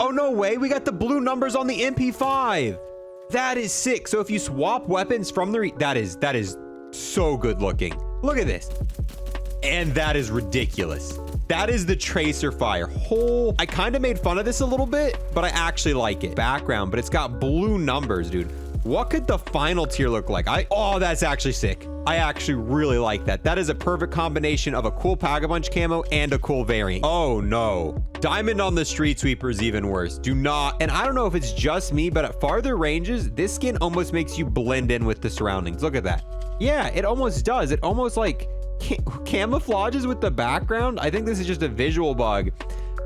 Oh, no way. We got the blue numbers on the MP5. That is sick. So if you swap weapons from the... That is so good looking. Look at this. And that is ridiculous. That is the tracer fire. I kind of made fun of this a little bit, but I actually like it. Background, but it's got blue numbers, dude. What could the final tier look like? Oh, that's actually sick. I actually really like that. That is a perfect combination of a cool Pack-a-Punch camo and a cool variant. Oh no. Diamond on the Street Sweeper is even worse. Do not, and I don't know if it's just me, but at farther ranges, this skin almost makes you blend in with the surroundings. Look at that. Yeah, it almost does. It almost like camouflages with the background. I think this is just a visual bug,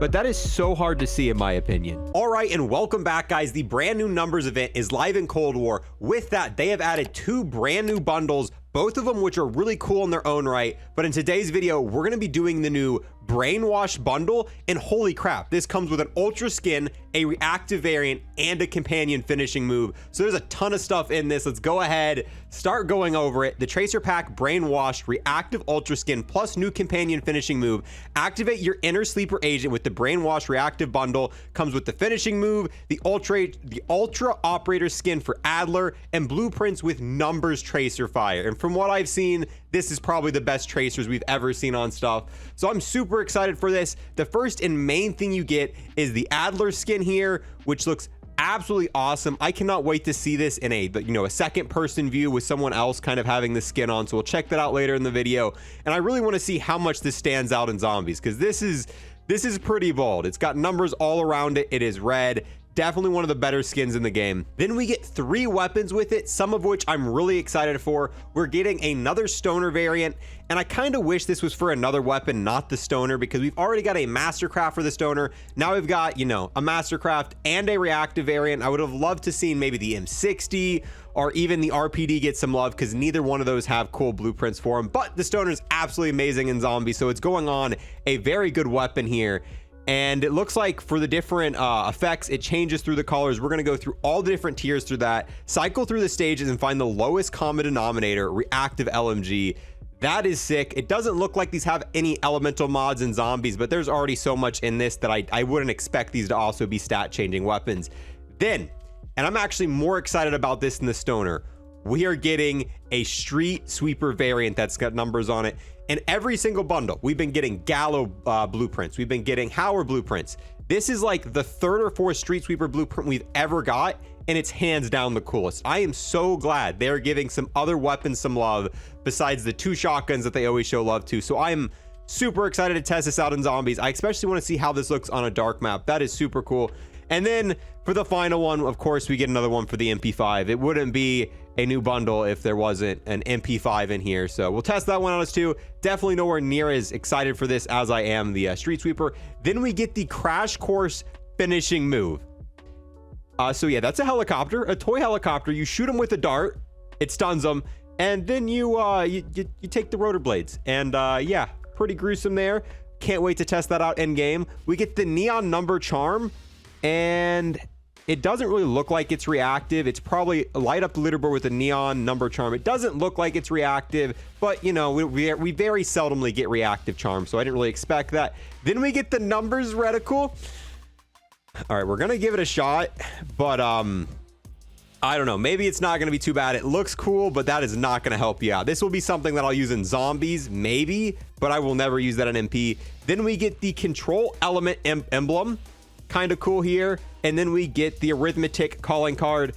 but that is so hard to see in my opinion. All right, and welcome back, guys. The brand new numbers event is live in Cold War. With that, they have added 2 brand new bundles, both of them which are really cool in their own right. But in today's video, we're going to be doing the new BrainWashed bundle, and holy crap, this comes with an ultra skin, a reactive variant, and a companion finishing move. So there's a ton of stuff in this. Let's go ahead, start going over it. The Tracer Pack BrainWashed Reactive Ultra Skin plus new companion finishing move. Activate your inner sleeper agent with the BrainWashed Reactive bundle. Comes with the finishing move, the Ultra Operator skin for AETHER, and blueprints with numbers tracer fire. And from what I've seen, this is probably the best tracers we've ever seen on stuff. So I'm super excited for this. The first and main thing you get is the AETHER skin here, which looks absolutely awesome. I cannot wait to see this in a second person view with someone else kind of having the skin on. So we'll check that out later in the video. And I really want to see how much this stands out in zombies, because this is pretty bold. It's got numbers all around it. It is red. Definitely one of the better skins in the game. Then we get 3 weapons with it, some of which I'm really excited for. We're getting another stoner variant, and I kind of wish this was for another weapon, not the stoner, because we've already got a mastercraft for the stoner. Now we've got, a mastercraft and a reactive variant. I would have loved to see maybe the M60 or even the RPD get some love, because neither one of those have cool blueprints for them. But the stoner is absolutely amazing in zombies, so it's going on a very good weapon here. And it looks like for the different effects, it changes through the colors. We're going to go through all the different tiers through that, cycle through the stages, and find the lowest common denominator, reactive LMG. That is sick. It doesn't look like these have any elemental mods in zombies, but there's already so much in this that I wouldn't expect these to also be stat changing weapons. Then, and I'm actually more excited about this than the stoner, we are getting a Street Sweeper variant that's got numbers on it. In every single bundle, we've been getting Gallo blueprints. We've been getting Howard blueprints. This is like the 3rd or 4th Street Sweeper blueprint we've ever got, and it's hands down the coolest. I am so glad they're giving some other weapons some love besides the 2 shotguns that they always show love to. So I am super excited to test this out in zombies. I especially want to see how this looks on a dark map. That is super cool. And then for the final one, of course, we get another one for the MP5. It wouldn't be a new bundle if there wasn't an MP5 in here. So we'll test that one out as too. Definitely nowhere near as excited for this as I am the Street Sweeper. Then we get the Crash Course finishing move. So yeah, that's a helicopter, a toy helicopter. You shoot them with a dart, it stuns them, and then you take the rotor blades. And yeah, pretty gruesome there. Can't wait to test that out in game. We get the neon number charm, and it doesn't really look like it's reactive. It's probably light up the leaderboard with a neon number charm. It doesn't look like it's reactive, but we very seldomly get reactive charms, so I didn't really expect that. Then we get the numbers reticle. All right, we're gonna give it a shot, but I don't know, maybe it's not gonna be too bad. It looks cool, but that is not gonna help you out. This will be something that I'll use in zombies, maybe, but I will never use that in MP. Then we get the control element emblem, kind of cool here. And then we get the arithmetic calling card.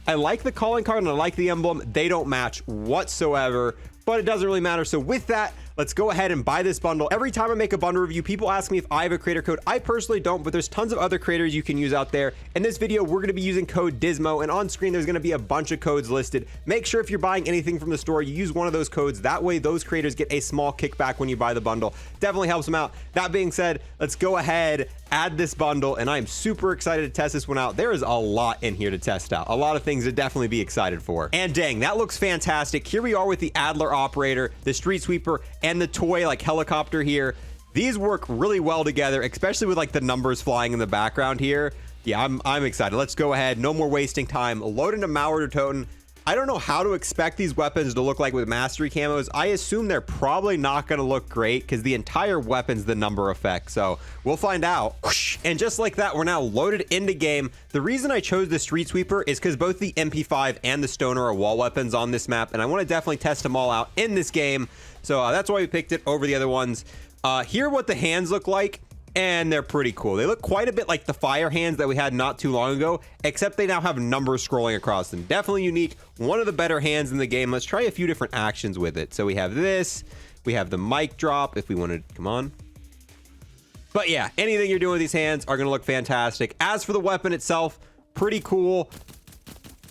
I like the calling card and I like the emblem. They don't match whatsoever, but it doesn't really matter. So with that, let's go ahead and buy this bundle. Every time I make a bundle review, people ask me if I have a creator code. I personally don't, but there's tons of other creators you can use out there. In this video, we're going to be using code Dismo, and on screen, there's going to be a bunch of codes listed. Make sure if you're buying anything from the store, you use one of those codes. That way, those creators get a small kickback when you buy the bundle. Definitely helps them out. That being said, let's go ahead, add this bundle, and I'm super excited to test this one out. There is a lot in here to test out. A lot of things to definitely be excited for. And dang, that looks fantastic. Here we are with the AETHER operator, the Street Sweeper, and the toy like helicopter here. These work really well together, especially with like the numbers flying in the background here. Yeah, I'm excited. Let's go ahead. No more wasting time. Load into Mauer Toten. I don't know how to expect these weapons to look like with mastery camos. I assume they're probably not going to look great because the entire weapon's the number effect. So we'll find out. And just like that, we're now loaded into game. The reason I chose the Street Sweeper is because both the MP5 and the Stoner are wall weapons on this map, and I want to definitely test them all out in this game. So that's why we picked it over the other ones. Here are what the hands look like. And they're pretty cool. They look quite a bit like the fire hands that we had not too long ago, except they now have numbers scrolling across them. Definitely unique. One of the better hands in the game. Let's try a few different actions with it. So we have this. We have the mic drop if we want to. Come on. But yeah, anything you're doing with these hands are going to look fantastic. As for the weapon itself, pretty cool.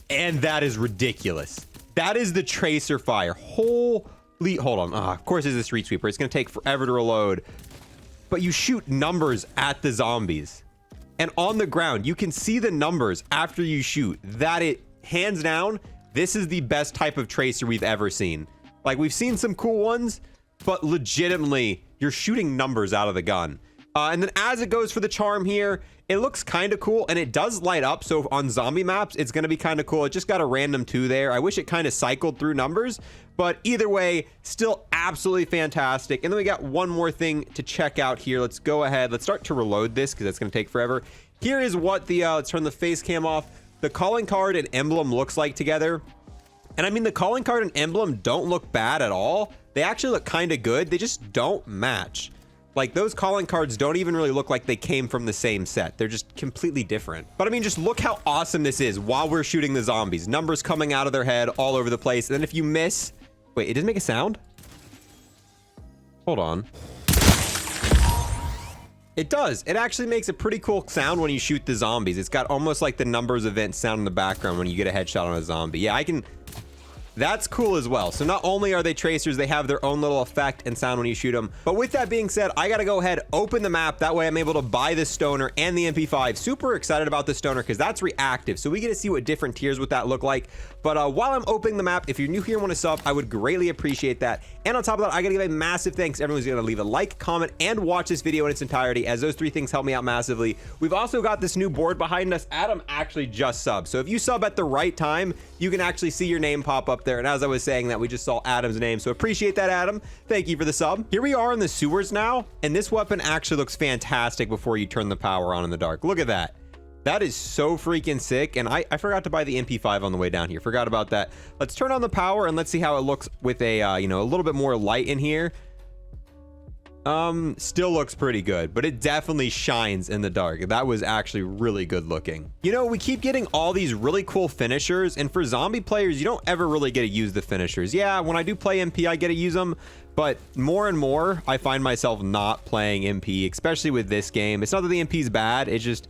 And that is ridiculous. That is the Tracer Fire. Holy, hold on. Of course it's a Street Sweeper. It's going to take forever to reload. But you shoot numbers at the zombies, and on the ground you can see the numbers after you shoot. Hands down, this is the best type of tracer we've ever seen. Like, we've seen some cool ones, but legitimately you're shooting numbers out of the gun. And then as it goes for the charm here, it looks kind of cool, and it does light up. So on zombie maps, it's going to be kind of cool. It just got a random 2 there. I wish it kind of cycled through numbers, but either way, still absolutely fantastic. And then we got one more thing to check out here. Let's go ahead. Let's start to reload this because that's going to take forever. Here is what the, let's turn the face cam off. The calling card and emblem looks like together. And I mean, the calling card and emblem don't look bad at all. They actually look kind of good. They just don't match. Like, those calling cards don't even really look like they came from the same set. They're just completely different. But I mean, just look how awesome this is while we're shooting the zombies. Numbers coming out of their head all over the place. And then if you miss... Wait, it doesn't make a sound? Hold on. It does. It actually makes a pretty cool sound when you shoot the zombies. It's got almost like the numbers event sound in the background when you get a headshot on a zombie. Yeah, I can... That's cool as well. So not only are they tracers, they have their own little effect and sound when you shoot them. But with that being said, I got to go ahead, open the map. That way I'm able to buy the Stoner and the MP5. Super excited about the Stoner because that's reactive. So we get to see what different tiers with that look like. But while I'm opening the map, if you're new here and want to sub, I would greatly appreciate that. And on top of that, I got to give a massive thanks. Everyone's going to leave a like, comment, and watch this video in its entirety, as those 3 things help me out massively. We've also got this new board behind us. Adam actually just subbed. So if you sub at the right time, you can actually see your name pop up there. And as I was saying that, we just saw Adam's name. So appreciate that, Adam. Thank you for the sub. Here we are in the sewers now. And this weapon actually looks fantastic before you turn the power on in the dark. Look at that. That is so freaking sick. And I forgot to buy the MP5 on the way down here. Forgot about that. Let's turn on the power and let's see how it looks with a, you know, a little bit more light in here. Still looks pretty good, but it definitely shines in the dark. That was actually really good looking. You know, we keep getting all these really cool finishers, and for zombie players, you don't ever really get to use the finishers. Yeah, when I do play MP, I get to use them, but more and more, I find myself not playing MP, especially with this game. It's not that the MP's bad, it's just...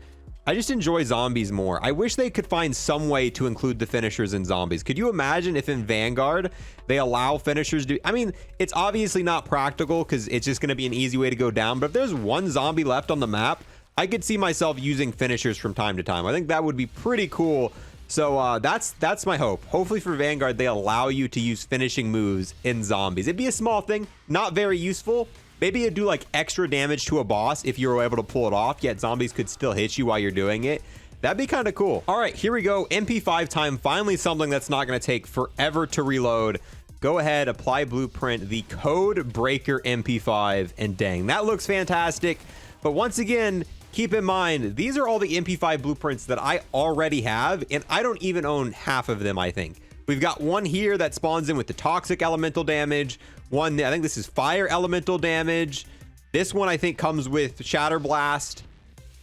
I just enjoy zombies more. I wish they could find some way to include the finishers in zombies. Could you imagine if in Vanguard they allow finishers to... I mean, it's obviously not practical because it's just going to be an easy way to go down. But if there's one zombie left on the map, I could see myself using finishers from time to time. I think that would be pretty cool. So that's my hope. Hopefully for Vanguard, they allow you to use finishing moves in zombies. It'd be a small thing, not very useful. Maybe it'd do like extra damage to a boss if you were able to pull it off, yet zombies could still hit you while you're doing it. That'd be kind of cool. All right, here we go. MP5 time. Finally something that's not going to take forever to reload. Go ahead, apply blueprint, the code breaker MP5, and dang, that looks fantastic. But once again, keep in mind, these are all the MP5 blueprints that I already have, and I don't even own half of them, I think. We've got one here that spawns in with the toxic elemental damage. One, I think this is fire elemental damage. This one I think comes with shatter blast.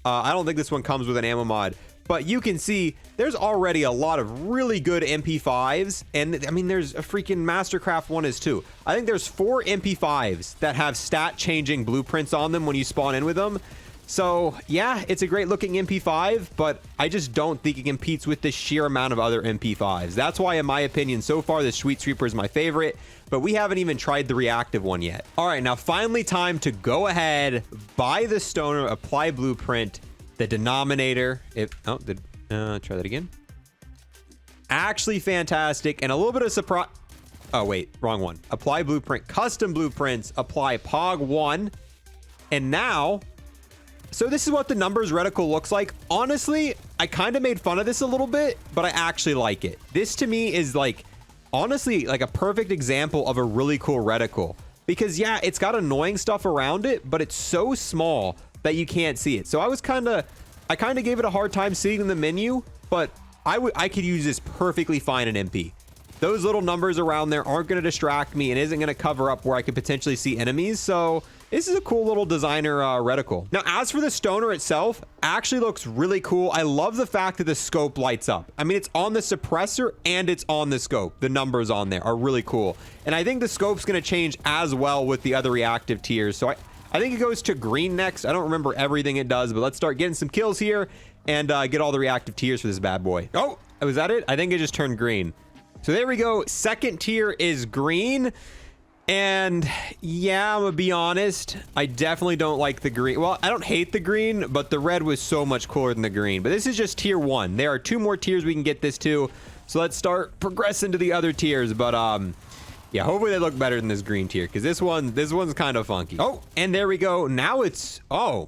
I don't think this one comes with an ammo mod, but you can see there's already a lot of really good MP5s. And I mean, there's a freaking Mastercraft one is too. I think there's 4 MP5s that have stat changing blueprints on them when you spawn in with them. So yeah, it's a great looking MP5, but I just don't think it competes with the sheer amount of other MP5s. That's why, in my opinion, so far the Street Sweeper is my favorite, but we haven't even tried the reactive one yet. All right, now finally time to go ahead, buy the Stoner, apply blueprint, the denominator. Try that again. Actually fantastic, and a little bit of surprise. Oh wait, wrong one. Apply blueprint, custom blueprints, apply POG 1, and now... So this is what the numbers reticle looks like. Honestly, I kind of made fun of this a little bit, but I actually like it. This to me is like, honestly, like a perfect example of a really cool reticle. Because yeah, it's got annoying stuff around it, but it's so small that you can't see it. So I kind of gave it a hard time seeing in the menu, but I could use this perfectly fine in MP. Those little numbers around there aren't going to distract me and isn't going to cover up where I could potentially see enemies. So this is a cool little designer reticle. Now, as for the stoner itself, actually looks really cool. I love the fact that the scope lights up. I mean, it's on the suppressor and it's on the scope. The numbers on there are really cool. And I think the scope's going to change as well with the other reactive tiers. So I think it goes to green next. I don't remember everything it does, but let's start getting some kills here and get all the reactive tiers for this bad boy. Oh, was that it? I think it just turned green. So there we go. Second tier is green. And yeah, I'm gonna be honest, I definitely don't like the green. Well, I don't hate the green, but the red was so much cooler than the green. But this is just tier 1. There are 2 more tiers we can get this to. So let's start progressing to the other tiers. But yeah, hopefully they look better than this green tier, because this one's kind of funky. Oh, and there we go. Now it's, oh,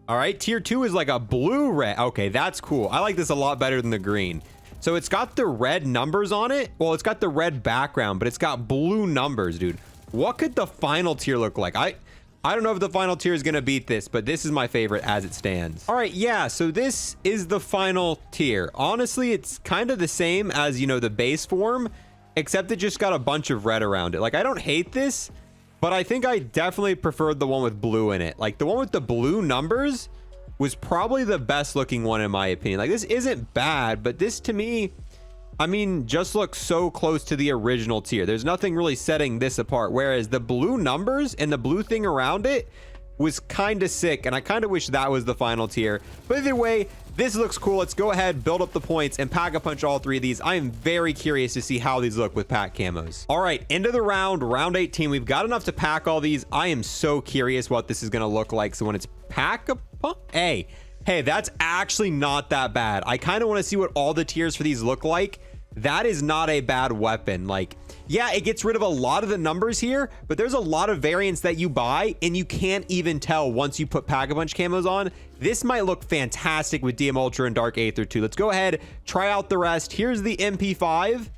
all right. Tier 2 is like a blue red. Okay, that's cool. I like this a lot better than the green. So it's got the red numbers on it. Well, it's got the red background, but it's got blue numbers, dude. What could the final tier look like? I don't know if the final tier is going to beat this, but this is my favorite as it stands. All right, yeah, so this is the final tier. Honestly, it's kind of the same as, you know, the base form, except it just got a bunch of red around it. Like, I don't hate this, but I think I definitely preferred the one with blue in it. Like, the one with the blue numbers was probably the best looking one in my opinion. Like, this isn't bad, but this to me, I mean, just looks so close to the original tier. There's nothing really setting this apart, whereas the blue numbers and the blue thing around it was kind of sick, and I kind of wish that was the final tier. But either way, this looks cool. Let's go ahead, build up the points, and pack a punch all 3 of these. I am very curious to see how these look with pack camos. All right, end of the round 18. We've got enough to pack all these. I am so curious what this is going to look like. So when it's pack a punch, hey, that's actually not that bad. I kind of want to see what all the tiers for these look like. That is not a bad weapon. Like, yeah, it gets rid of a lot of the numbers here, but there's a lot of variants that you buy and you can't even tell once you put Pack-a-Punch camos on. This might look fantastic with DM Ultra and Dark Aether too. Let's go ahead, try out the rest. Here's the MP5.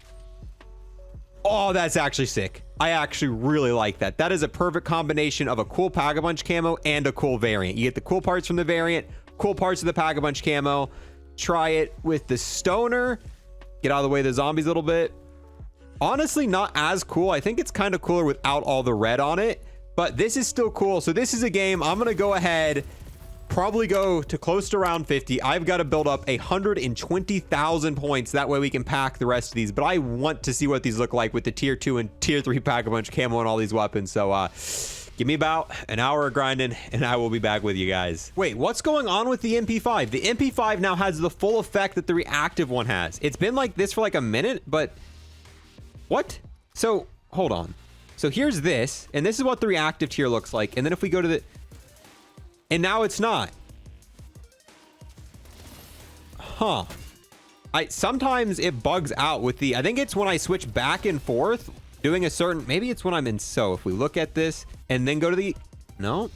Oh, that's actually sick. I actually really like that. That is a perfect combination of a cool Pack-a-Punch camo and a cool variant. You get the cool parts from the variant, cool parts of the Pack-a-Punch camo. Try it with the stoner. Get out of the way of the zombies a little bit. Honestly, not as cool. I think it's kind of cooler without all the red on it, but this is still cool. So this is a game I'm going to go ahead, probably go to close to round 50. I've got to build up 120,000 points. That way we can pack the rest of these, but I want to see what these look like with the tier 2 and tier 3 Pack-a-Punch camo and all these weapons. So give me about an hour of grinding and I will be back with you guys. Wait, what's going on with the MP5? The MP5 now has the full effect that the reactive one has. It's been like this for like a minute, but what? So hold on. So here's this, and this is what the reactive tier looks like. And then if we go to the, and now it's not. Huh. Sometimes it bugs out with the, I think it's when I switch back and forth doing a certain, maybe it's when I'm in. So if we look at this and then go to the, no,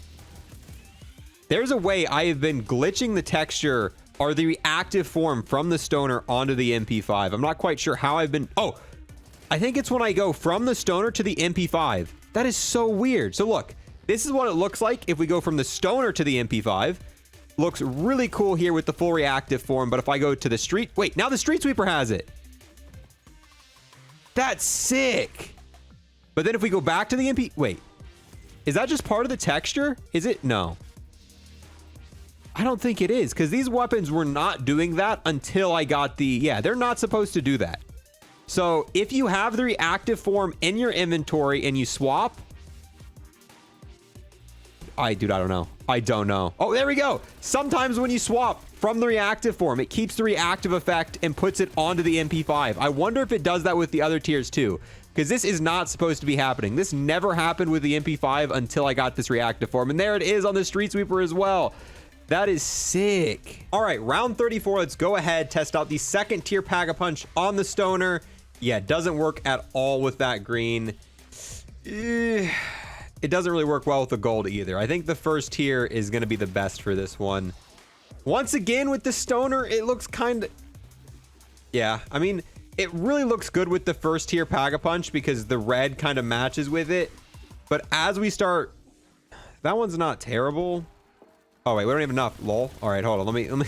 there's a way I have been glitching the texture or the reactive form from the stoner onto the MP5. I'm not quite sure how I've been. Oh, I think it's when I go from the stoner to the MP5. That is so weird. So look, this is what it looks like if we go from the stoner to the MP5. Looks really cool here with the full reactive form. But if I go to the street, wait, now the street sweeper has it. That's sick. But then if we go back to the MP, wait, is that just part of the texture? Is it? No. I don't think it is, because these weapons were not doing that until I got the, yeah, they're not supposed to do that. So if you have the reactive form in your inventory and you swap, dude, I don't know. I don't know. Oh, there we go. Sometimes when you swap from the reactive form, it keeps the reactive effect and puts it onto the MP5. I wonder if it does that with the other tiers too, because this is not supposed to be happening. This never happened with the MP5 until I got this reactive form. And there it is on the street sweeper as well. That is sick. All right, round 34. Let's go ahead, test out the second tier Pack-a-Punch on the stoner. Yeah, it doesn't work at all with that green. It doesn't really work well with the gold either. I think the first tier is going to be the best for this one. Once again, with the stoner, it looks kind of... Yeah, I mean, it really looks good with the first tier Pack-a-Punch because the red kind of matches with it. But as we start... That one's not terrible. Oh, wait, we don't have enough. Lol. All right, hold on. Let me...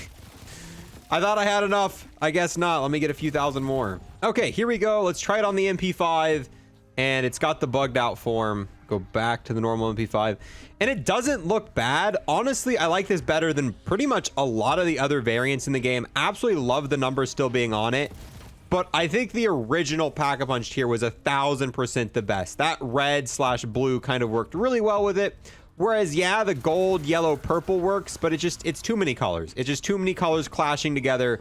I thought I had enough. I guess not. Let me get a few thousand more. Okay, here we go. Let's try it on the MP5. And it's got the bugged out form. Go back to the normal MP5. And it doesn't look bad. Honestly, I like this better than pretty much a lot of the other variants in the game. Absolutely love the numbers still being on it. But I think the original Pack-a-Punch tier was 1000% the best. That red/blue kind of worked really well with it. Whereas, yeah, the gold, yellow, purple works, but it's too many colors. It's just too many colors clashing together.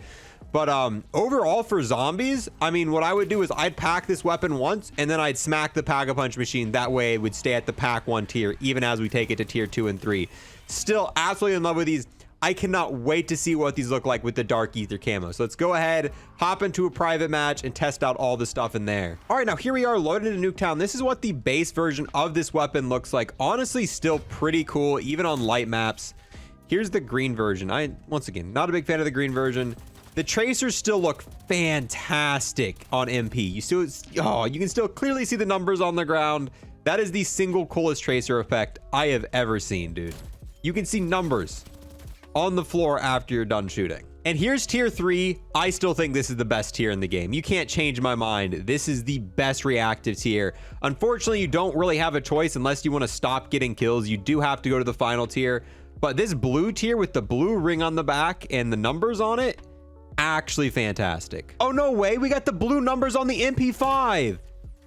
But overall for zombies, I mean, what I would do is I'd pack this weapon once and then I'd smack the Pack-a-Punch machine. That way it would stay at the pack 1 tier, even as we take it to tier 2 and 3. Still absolutely in love with these. I cannot wait to see what these look like with the dark ether camo. So let's go ahead, hop into a private match and test out all the stuff in there. All right, now here we are loaded into Nuketown. This is what the base version of this weapon looks like. Honestly, still pretty cool, even on light maps. Here's the green version. Once again, not a big fan of the green version. The tracers still look fantastic on MP. You can still clearly see the numbers on the ground. That is the single coolest tracer effect I have ever seen, dude. You can see numbers on the floor after you're done shooting. And here's tier 3. I still think this is the best tier in the game. You can't change my mind. This is the best reactive tier. Unfortunately, you don't really have a choice unless you want to stop getting kills. You do have to go to the final tier. But this blue tier with the blue ring on the back and the numbers on it, actually fantastic. Oh, no way. We got the blue numbers on the MP5.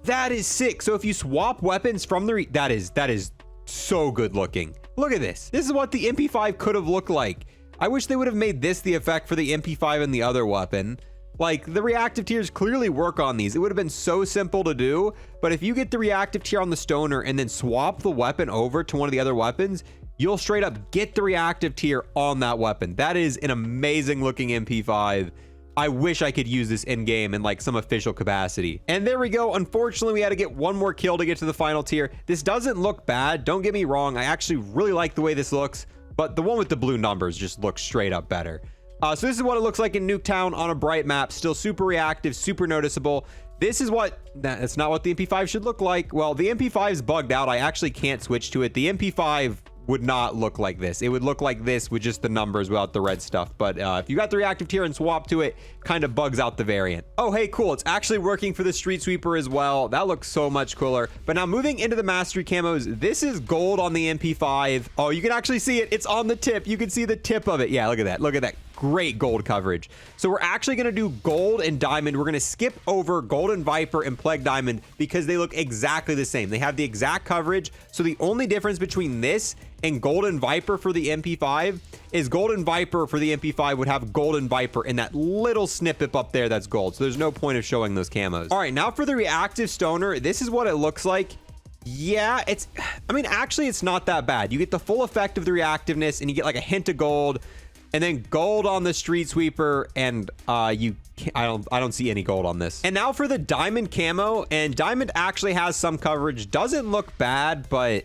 That is sick. So if you swap weapons from the... That is so good looking. Look at this. This is what the MP5 could have looked like. I wish they would have made this the effect for the MP5 and the other weapon. Like, the reactive tiers clearly work on these. It would have been so simple to do, but if you get the reactive tier on the stoner and then swap the weapon over to one of the other weapons, you'll straight up get the reactive tier on that weapon. That is an amazing looking MP5. I wish I could use this in game in like some official capacity. And there we go. Unfortunately, we had to get one more kill to get to the final tier. This doesn't look bad. Don't get me wrong. I actually really like the way this looks, but the one with the blue numbers just looks straight up better. So this is what it looks like in Nuketown on a bright map. Still super reactive, super noticeable. This is that's not what the MP5 should look like. Well, the MP5 is bugged out. I actually can't switch to it. The MP5 would not look like this. It would look like this with just the numbers without the red stuff. But if you got the reactive tier and swap to it, kind of bugs out the variant. Oh, hey, cool. It's actually working for the street sweeper as well. That looks so much cooler. But now moving into the mastery camos, this is gold on the MP5. Oh, you can actually see it. It's on the tip. You can see the tip of it. Yeah, look at that. Look at that. Great gold coverage. So we're actually going to do gold and diamond. We're going to skip over golden viper and plague diamond because they look exactly the same. They have the exact coverage. So the only difference between this and golden viper for the MP5 is golden viper for the MP5 would have golden viper in that little snippet up there that's gold. So there's no point of showing those camos. All right, now for the reactive stoner, this is what it looks like. Yeah, actually it's not that bad. You get the full effect of the reactiveness and you get like a hint of gold. And then gold on the street sweeper, and I don't see any gold on this. And now for the diamond camo, and diamond actually has some coverage. Doesn't look bad, but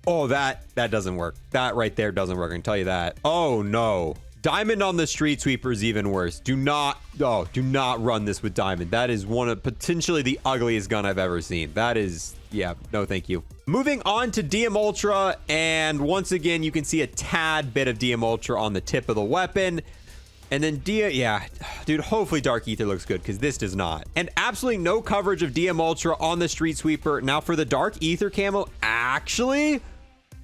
oh, that doesn't work. That right there doesn't work. I can tell you that. Oh no, diamond on the street sweeper is even worse. Do not run this with diamond. That is one of potentially the ugliest gun I've ever seen. That is, yeah, no thank you. Moving on to DM Ultra, and once again, you can see a tad bit of DM Ultra on the tip of the weapon. And then yeah, dude, hopefully Dark Ether looks good because this does not. And absolutely no coverage of DM Ultra on the Street Sweeper. Now for the Dark Ether camo, actually,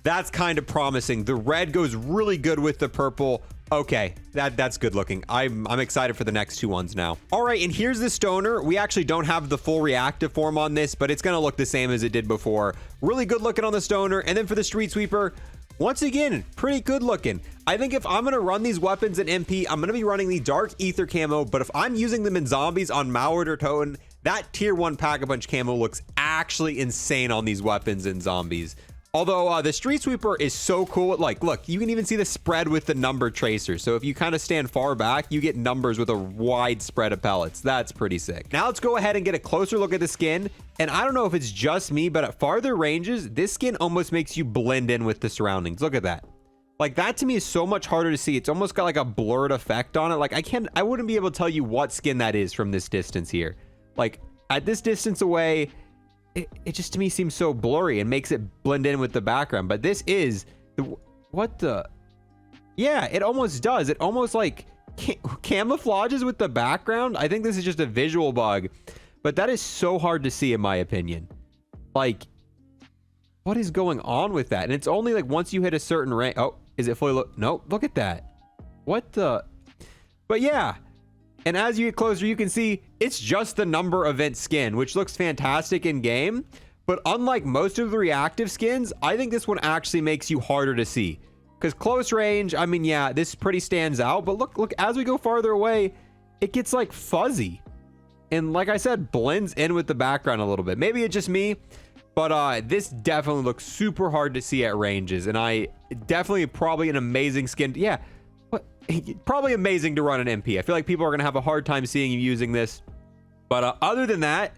that's kind of promising. The red goes really good with the purple. Okay, that's good looking. I'm excited for the next two ones now. All right, and here's the stoner. We actually don't have the full reactive form on this, but it's gonna look the same as it did before. Really good looking on the stoner. And then for the Street Sweeper, once again, pretty good looking. I think if I'm gonna run these weapons in MP, I'm gonna be running the Dark Ether camo, but if I'm using them in zombies on Maured or Toten, that tier 1 Pack-a-Punch camo looks actually insane on these weapons in zombies. Although the Street Sweeper is so cool. Like, look, you can even see the spread with the number tracer. So if you kind of stand far back, you get numbers with a wide spread of pellets. That's pretty sick. Now let's go ahead and get a closer look at the skin. And I don't know if it's just me, but at farther ranges, this skin almost makes you blend in with the surroundings. Look at that. Like, that to me is so much harder to see. It's almost got like a blurred effect on it. Like, I wouldn't be able to tell you what skin that is from this distance here. Like, at this distance away, it just to me seems so blurry and makes it blend in with the background. But this is what the, yeah, it almost does. It almost like camouflages with the background. I think this is just a visual bug, but that is so hard to see in my opinion. Like, what is going on with that? And it's only like once you hit a certain range. Oh, is it fully no, look at that. What the, but yeah. And as you get closer, you can see it's just the number event skin, which looks fantastic in game. But unlike most of the reactive skins, I think this one actually makes you harder to see. Because close range, I mean, yeah, this pretty stands out. But look, as we go farther away, it gets like fuzzy. And like I said, blends in with the background a little bit. Maybe it's just me, but this definitely looks super hard to see at ranges. And definitely probably an amazing skin. Yeah. Probably amazing to run an MP. I feel like people are going to have a hard time seeing you using this. But other than that,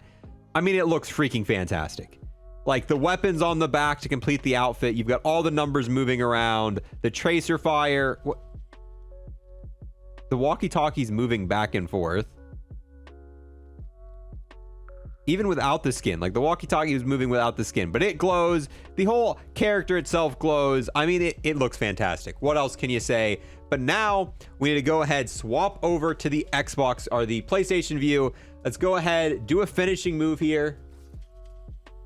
I mean, it looks freaking fantastic. Like the weapons on the back to complete the outfit. You've got all the numbers moving around. The tracer fire. The walkie-talkie's moving back and forth. Even without the skin. Like the walkie-talkie was moving without the skin. But it glows. The whole character itself glows. I mean, it looks fantastic. What else can you say? But now we need to go ahead, swap over to the Xbox or the PlayStation view. Let's go ahead, do a finishing move here.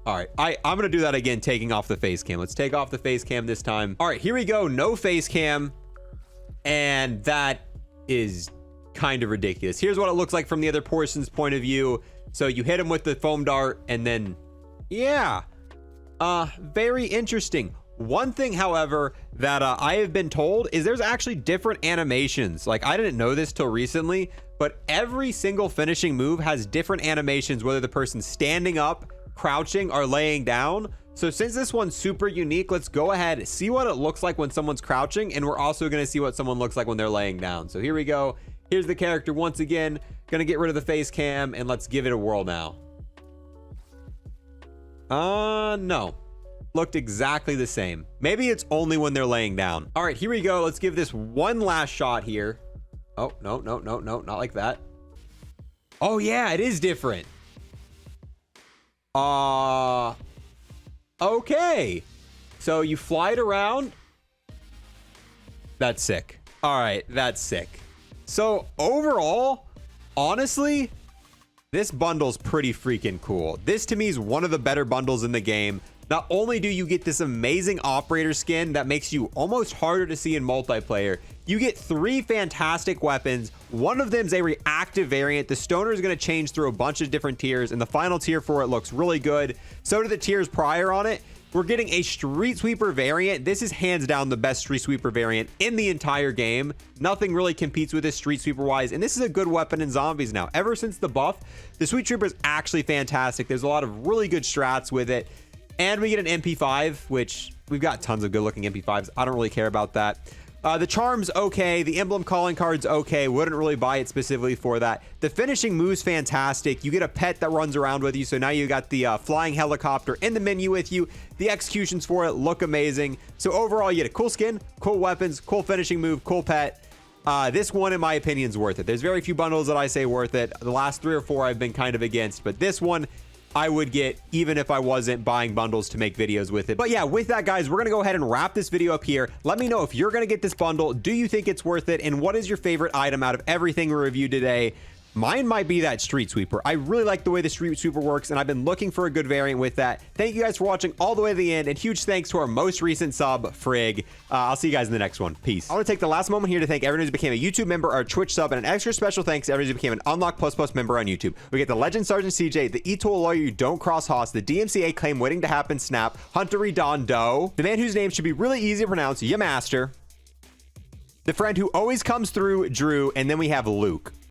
All right, I'm going to do that again, taking off the face cam. Let's take off the face cam this time. All right, here we go. No face cam. And that is kind of ridiculous. Here's what it looks like from the other person's point of view. So you hit him with the foam dart and then, yeah, very interesting. One thing, however, that I have been told is there's actually different animations. Like, I didn't know this till recently, but every single finishing move has different animations, whether the person's standing up, crouching, or laying down. So since this one's super unique, let's go ahead, see what it looks like when someone's crouching, and we're also going to see what someone looks like when they're laying down. So here we go. Here's the character once again. Gonna get rid of the face cam, and let's give it a whirl now. No. Looked exactly the same. Maybe it's only when they're laying down. All right, here we go. Let's give this one last shot here. Oh, no, not like that. Oh yeah, it is different. Okay. So you fly it around. That's sick. All right, that's sick. So overall, honestly, this bundle's pretty freaking cool. This to me is one of the better bundles in the game. Not only do you get this amazing operator skin that makes you almost harder to see in multiplayer, you get 3 fantastic weapons. One of them's a reactive variant. The stoner is going to change through a bunch of different tiers, and the final tier for it looks really good. So do the tiers prior on it. We're getting a street sweeper variant. This is hands down the best street sweeper variant in the entire game. Nothing really competes with this street sweeper wise, and this is a good weapon in zombies now. Ever since the buff, the street sweeper is actually fantastic. There's a lot of really good strats with it. And we get an MP5, which we've got tons of good looking MP5s. I don't really care about that. The charm's okay. The emblem calling card's okay. Wouldn't really buy it specifically for that. The finishing move's fantastic. You get a pet that runs around with you. So now you got the flying helicopter in the menu with you. The executions for it look amazing. So overall, you get a cool skin, cool weapons, cool finishing move, cool pet. This one, in my opinion, is worth it. There's very few bundles that I say worth it. The last 3 or 4 I've been kind of against, but this one I would get even if I wasn't buying bundles to make videos with it. But yeah, with that, guys, we're gonna go ahead and wrap this video up here. Let me know if you're gonna get this bundle. Do you think it's worth it? And what is your favorite item out of everything we reviewed today? Mine might be that street sweeper. I really like the way the street sweeper works, and I've been looking for a good variant with that. Thank you guys for watching all the way to the end, and huge thanks to our most recent sub, Frig. I'll see you guys in the next one. Peace. I want to take the last moment here to thank everyone who became a YouTube member or a Twitch sub, and an extra special thanks to everyone who became an Unlock Plus Plus member on YouTube. We get the Legend Sergeant CJ, the E-Tool Lawyer You Don't Cross Hoss, the DMCA Claim Waiting to Happen Snap, Huntery Don Doe, the man whose name should be really easy to pronounce, Yamaster, the friend who always comes through, Drew, and then we have Luke.